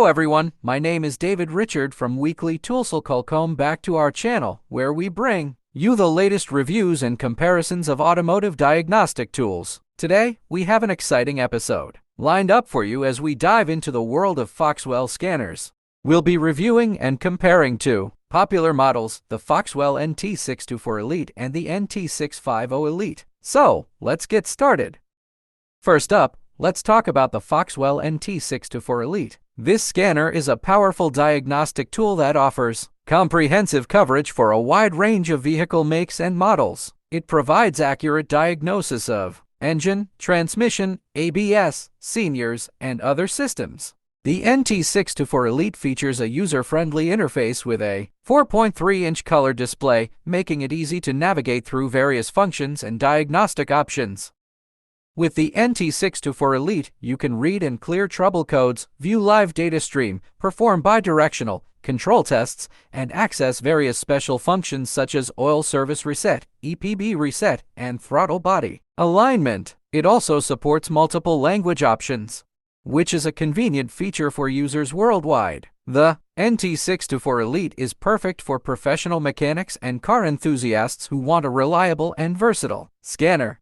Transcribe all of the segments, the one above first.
Hello everyone, my name is David Richard from Weekly Toolsel. Welcome back to our channel, where we bring you the latest reviews and comparisons of automotive diagnostic tools. Today, we have an exciting episode lined up for you as we dive into the world of Foxwell scanners. We'll be reviewing and comparing two popular models, the Foxwell NT624 Elite and the NT650 Elite. So, let's get started. First up, let's talk about the Foxwell NT624 Elite. This scanner is a powerful diagnostic tool that offers comprehensive coverage for a wide range of vehicle makes and models. It provides accurate diagnosis of engine, transmission, ABS, seniors, and other systems. The NT624 Elite features a user-friendly interface with a 4.3-inch color display, making it easy to navigate through various functions and diagnostic options. With the NT624 Elite, you can read and clear trouble codes, view live data stream, perform bi-directional control tests, and access various special functions such as oil service reset, EPB reset, and throttle body alignment. It also supports multiple language options, which is a convenient feature for users worldwide. The NT624 Elite is perfect for professional mechanics and car enthusiasts who want a reliable and versatile scanner.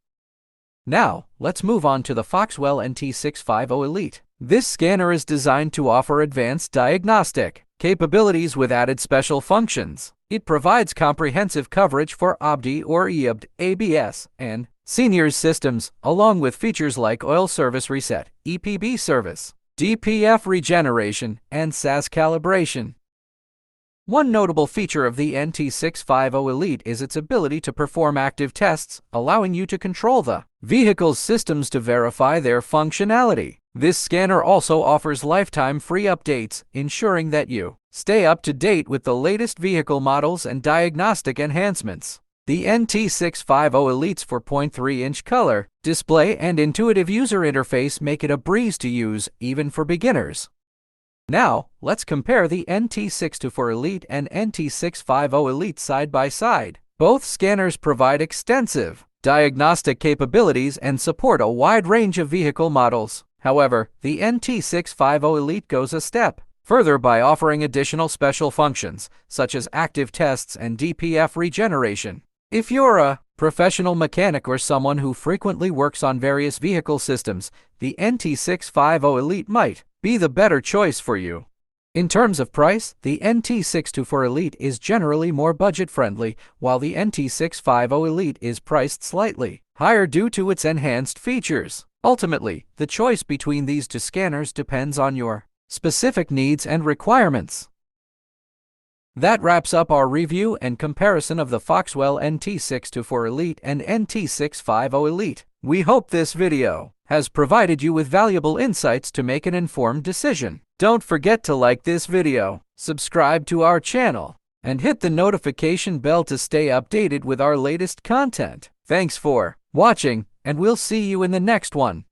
Now, let's move on to the Foxwell NT650 Elite. This scanner is designed to offer advanced diagnostic capabilities with added special functions. It provides comprehensive coverage for OBD or EOBD, ABS, and seniors systems, along with features like oil service reset, EPB service, DPF regeneration, and SAS calibration. One notable feature of the NT650 Elite is its ability to perform active tests, allowing you to control the vehicle's systems to verify their functionality. This scanner also offers lifetime free updates, ensuring that you stay up to date with the latest vehicle models and diagnostic enhancements. The NT650 Elite's 4.3-inch color display and intuitive user interface make it a breeze to use, even for beginners. Now, let's compare the NT624 Elite and NT650 Elite side by side. Both scanners provide extensive diagnostic capabilities and support a wide range of vehicle models. However, the NT650 Elite goes a step further by offering additional special functions, such as active tests and DPF regeneration. If you're a professional mechanic or someone who frequently works on various vehicle systems, the NT650 Elite might be the better choice for you. In terms of price, the NT624 Elite is generally more budget-friendly, while the NT650 Elite is priced slightly higher due to its enhanced features. Ultimately, the choice between these two scanners depends on your specific needs and requirements. That wraps up our review and comparison of the Foxwell NT624 Elite and NT650 Elite. We hope this video has provided you with valuable insights to make an informed decision. Don't forget to like this video, subscribe to our channel, and hit the notification bell to stay updated with our latest content. Thanks for watching, and we'll see you in the next one.